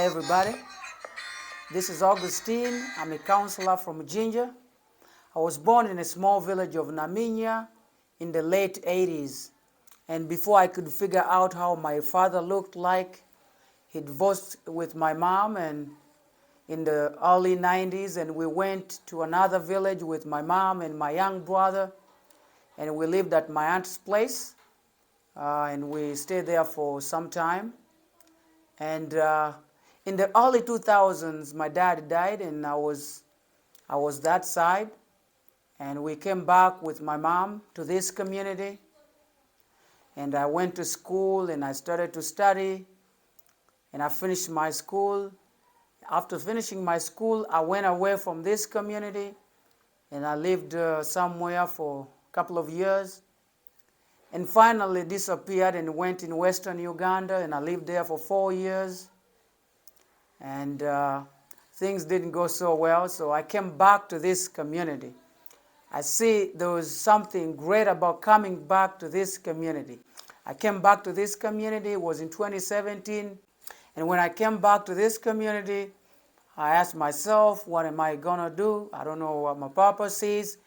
Hi everybody, this is Augustine. I'm a counselor from Ginger. I was born in a small village of Naminya in the late 80s. And before I could figure out how my father looked like, he divorced with my mom and in the early 90s, and we went to another village with my mom and my young brother, and we lived at my aunt's place, and we stayed there for some time. And in the early 2000s, my dad died, and I was that side, and we came back with my mom to this community, and I went to school, and I started to study, and I finished my school. After finishing my school, I went away from this community, and I lived somewhere for a couple of years, and finally disappeared and went in Western Uganda, and I lived there for 4 years. And things didn't go so well, so I came back to this community. I see there was something great about coming back to this community. I came back to this community, it was in 2017, and when I came back to this community, I asked myself, what am I gonna do? I don't know what my purpose is.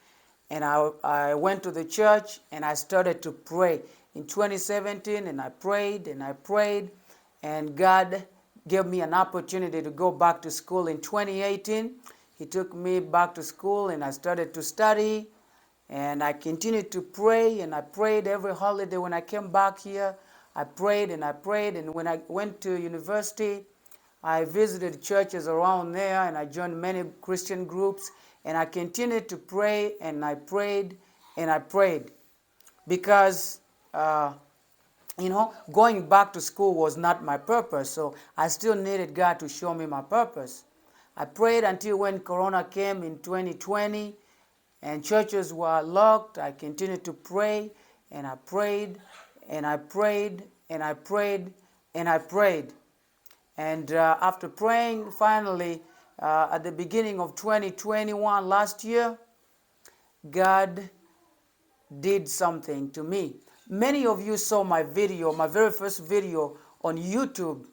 And I went to the church and I started to pray in 2017, and I prayed and I prayed, and God gave me an opportunity to go back to school in 2018. He took me back to school and I started to study, and I continued to pray, and I prayed every holiday when I came back here. I prayed and I prayed, and when I went to university, I visited churches around there, and I joined many Christian groups, and I continued to pray, and I prayed and I prayed because going back to school was not my purpose, so I still needed God to show me my purpose. I prayed until when Corona came in 2020 and churches were locked. I continued to pray, and I prayed and I prayed and I prayed and I prayed. And after praying, finally, at the beginning of 2021, last year, God did something to me. Many of you saw my video, my very first video on YouTube.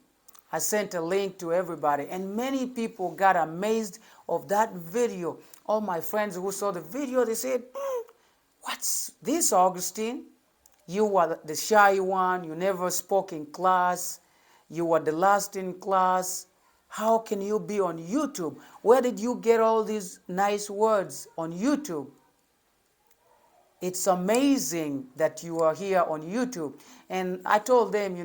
I sent a link to everybody, and many people got amazed of that video. All my friends who saw the video, they said, what's this, Augustine? You were the shy one, you never spoke in class, you were the last in class. How can you be on YouTube? Where did you get all these nice words on YouTube? It's amazing that you are here on YouTube. And I told them,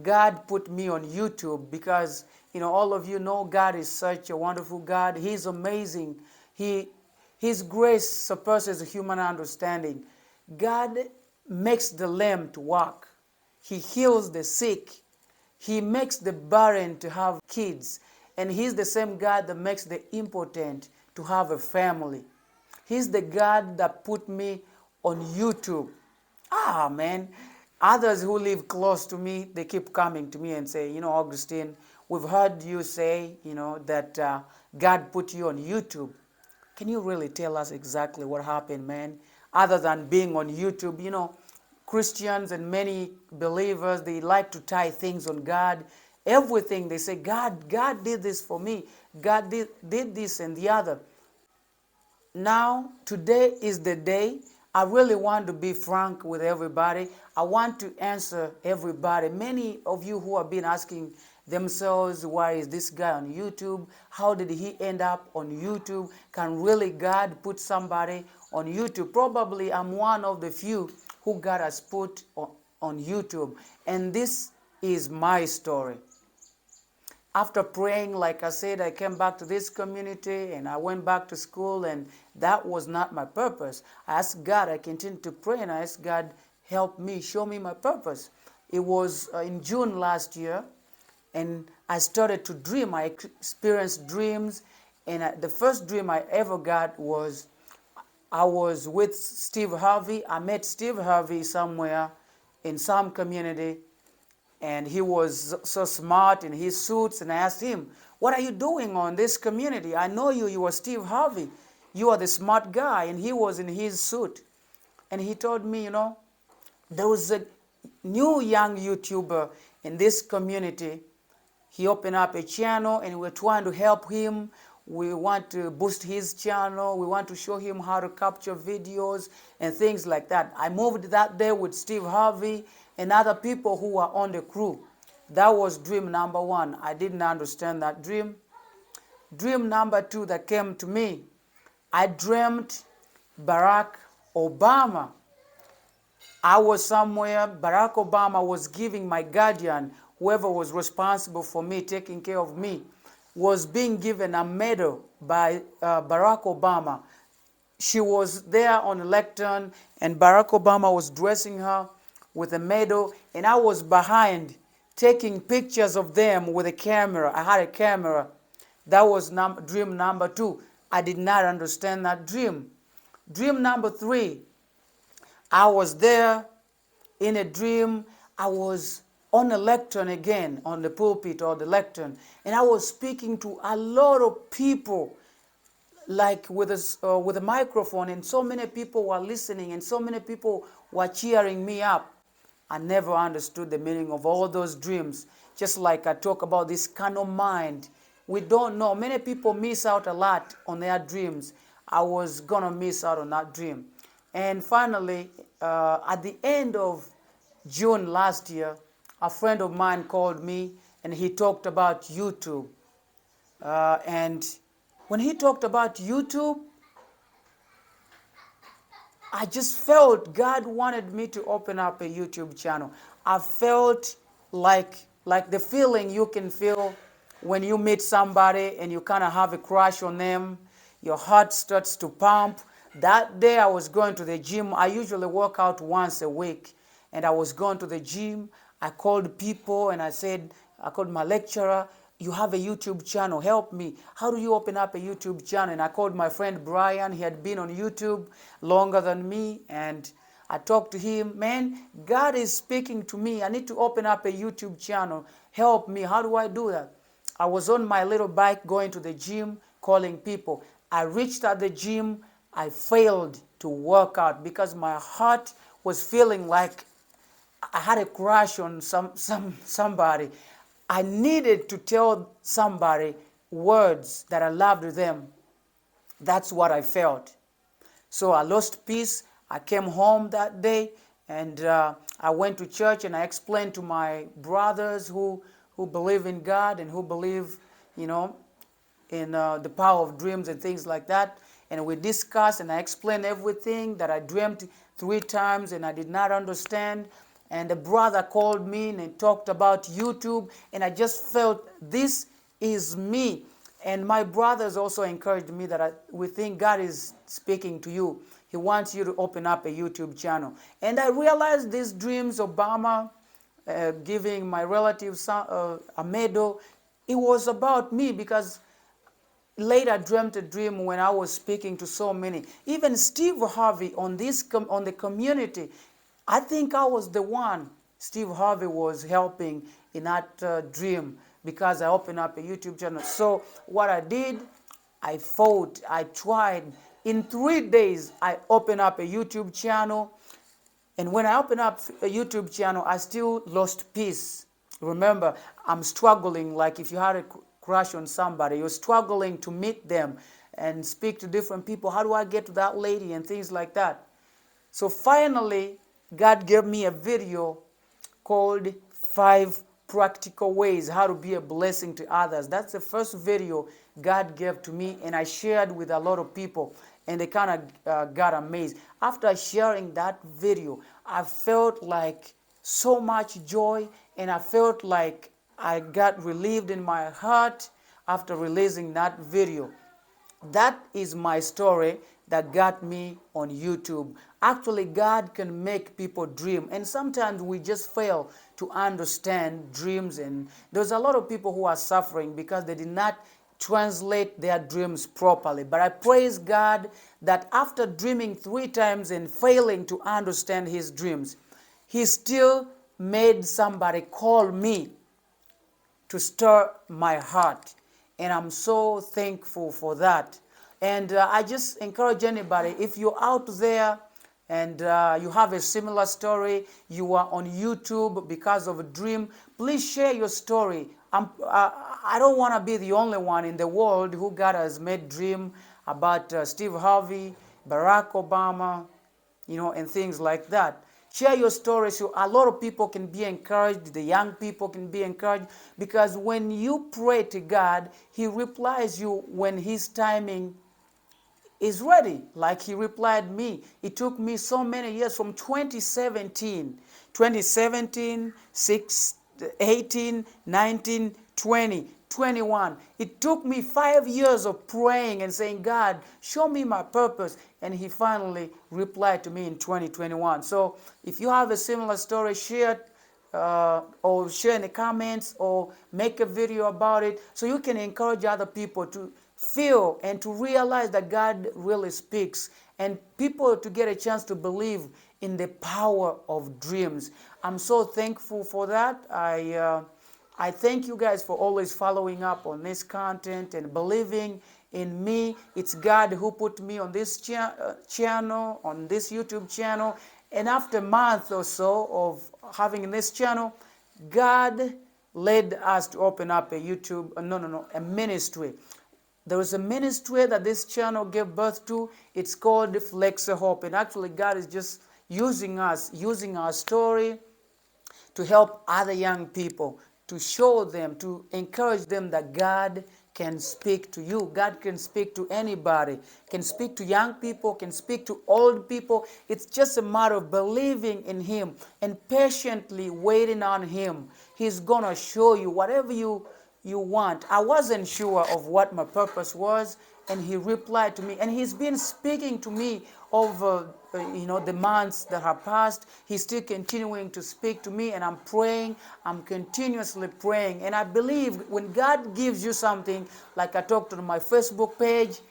God put me on YouTube because, all of you know God is such a wonderful God. He's amazing. His grace surpasses human understanding. God makes the lame to walk. He heals the sick. He makes the barren to have kids. And He's the same God that makes the impotent to have a family. He's the God that put me on YouTube. Man. Others who live close to me, they keep coming to me and say, Augustine, we've heard you say, that God put you on YouTube. Can you really tell us exactly what happened, man? Other than being on YouTube, Christians and many believers, they like to tie things on God. Everything, they say, God did this for me. God did this and the other. Now, today is the day. I really want to be frank with everybody. I want to answer everybody. Many of you who have been asking themselves, why is this guy on YouTube? How did he end up on YouTube? Can really God put somebody on YouTube? Probably I'm one of the few who God has put on YouTube. And this is my story. After praying, like I said, I came back to this community and I went back to school, and that was not my purpose. I asked God, I continued to pray, and I asked God, help me, show me my purpose. It was in June last year, and I started to dream. I experienced dreams, and the first dream I ever got was I was with Steve Harvey. I met Steve Harvey somewhere in some community, and he was so smart in his suits, and I asked him, what are you doing on this community? I know you are Steve Harvey. You are the smart guy, and he was in his suit. And he told me, there was a new young YouTuber in this community. he opened up a channel and we're trying to help him. We want to boost his channel. We want to show him how to capture videos and things like that. I moved that day with Steve Harvey and other people who were on the crew. That was dream number one. I didn't understand that dream. Dream number two that came to me, I dreamt Barack Obama. I was somewhere, Barack Obama was giving my guardian, whoever was responsible for me, taking care of me, was being given a medal by Barack Obama. She was there on the lectern, and Barack Obama was dressing her with a medal, and I was behind taking pictures of them with a camera. I had a camera. That was dream number two. I did not understand that dream. Dream number three, I was there in a dream. I was on a lectern again, on the pulpit or the lectern, and I was speaking to a lot of people, like with a microphone, and so many people were listening, and so many people were cheering me up. I never understood the meaning of all those dreams. Just like I talk about this carnal mind, we don't know. Many people miss out a lot on their dreams. I was gonna miss out on that dream. And finally, at the end of June last year, a friend of mine called me and he talked about YouTube. And when he talked about YouTube, I just felt God wanted me to open up a YouTube channel. I felt like the feeling you can feel when you meet somebody and you kind of have a crush on them. Your heart starts to pump. That day I was going to the gym. I usually work out once a week. And I was going to the gym. I called people and I called my lecturer, you have a YouTube channel, help me. How do you open up a YouTube channel? And I called my friend Brian. He had been on YouTube longer than me. And I talked to him, man, God is speaking to me. I need to open up a YouTube channel. Help me. How do I do that? I was on my little bike going to the gym, calling people. I reached at the gym. I failed to work out because my heart was feeling like I had a crush on somebody. I needed to tell somebody words that I loved them. That's what I felt. So I lost peace. I came home that day and I went to church and I explained to my brothers who believe in God and who believe, in the power of dreams and things like that. And we discussed and I explained everything that I dreamt 3 times and I did not understand. And the brother called me and talked about YouTube, and I just felt this is me. And my brothers also encouraged me that we think God is speaking to you. He wants you to open up a YouTube channel. And I realized these dreams, Obama giving my relatives a medal, it was about me because later I dreamt a dream when I was speaking to so many. Even Steve Harvey on the community, I think I was the one Steve Harvey was helping in that dream because I opened up a YouTube channel. So what I did, I fought, I tried. In 3 days, I opened up a YouTube channel. And when I opened up a YouTube channel, I still lost peace. Remember, I'm struggling, like if you had a crush on somebody, you're struggling to meet them and speak to different people. How do I get to that lady and things like that? So finally, God gave me a video called 5 Practical Ways How to Be a Blessing to Others. That's the first video God gave to me, and I shared with a lot of people, and they kind of got amazed. After sharing that video, I felt like so much joy, and I felt like I got relieved in my heart after releasing that video. That is my story that got me on YouTube. Actually, God can make people dream, and sometimes we just fail to understand dreams, and there's a lot of people who are suffering because they did not translate their dreams properly. But I praise God that after dreaming 3 times and failing to understand his dreams, he still made somebody call me to stir my heart, and I'm so thankful for that. And I just encourage anybody, if you're out there and you have a similar story, you are on YouTube because of a dream, please share your story I don't want to be the only one in the world who God has made dream about Steve Harvey, Barack Obama, and things like that. Share your story so a lot of people can be encouraged, the young people can be encouraged, because when you pray to God, He replies you when His timing is ready. Like He replied me. It took me so many years from 2017, 6, 18, 19, 20, 21. It took me 5 years of praying and saying, God, show me my purpose. And He finally replied to me in 2021. So if you have a similar story, share it. Or share in the comments or make a video about it so you can encourage other people to feel and to realize that God really speaks, and people to get a chance to believe in the power of dreams. I'm so thankful for that. I thank you guys for always following up on this content and believing in me. It's God who put me on this channel, on this YouTube channel. And after a month or so of having this channel, God led us to open up a a ministry. There is a ministry that this channel gave birth to. It's called FLEXYHOPE. And actually, God is just using us, using our story to help other young people, to show them, to encourage them that God can speak to you. God can speak to anybody, can speak to young people, can speak to old people. It's just a matter of believing in Him and patiently waiting on Him. He's going to show you whatever you want. I wasn't sure of what my purpose was, and He replied to me, and He's been speaking to me over the months that have passed. He's still continuing to speak to me, and I'm praying. I'm continuously praying, and I believe when God gives you something, like I talked on my Facebook page,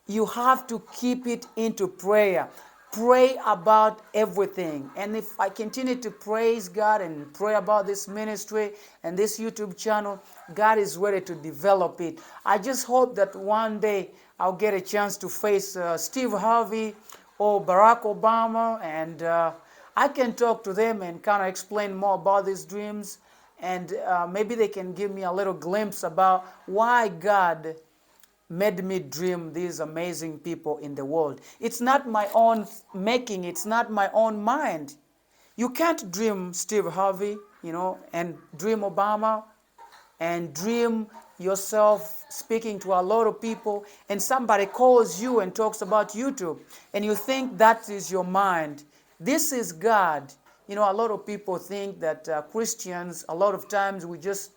you have to keep it into prayer. Pray about everything. And if I continue to praise God and pray about this ministry and this YouTube channel, God is ready to develop it. I just hope that one day I'll get a chance to face Steve Harvey or Barack Obama, and I can talk to them and kind of explain more about these dreams, and maybe they can give me a little glimpse about why God made me dream these amazing people in the world. It's not my own making. It's not my own mind. You can't dream Steve Harvey, and dream Obama, and dream yourself speaking to a lot of people, and somebody calls you and talks about YouTube, and you think that is your mind. This is God. A lot of people think that Christians, a lot of times we just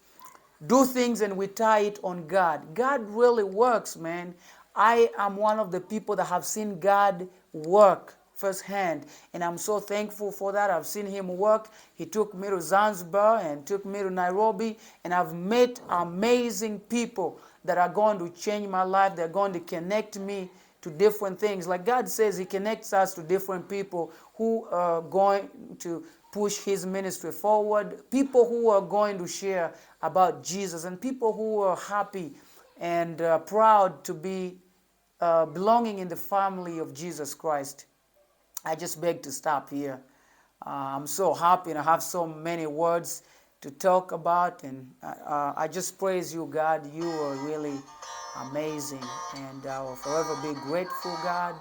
do things and we tie it on God. God really works, man. I am one of the people that have seen God work firsthand, and I'm so thankful for that. I've seen Him work. He took me to Zanzibar and took me to Nairobi, and I've met amazing people that are going to change my life. They're going to connect me to different things. Like God says, He connects us to different people who are going to push His ministry forward, people who are going to share about Jesus, and people who are happy and proud to be belonging in the family of Jesus Christ. I just beg to stop here. I'm so happy, and I have so many words to talk about, and I just praise you, God. You are really amazing, and I will forever be grateful, God.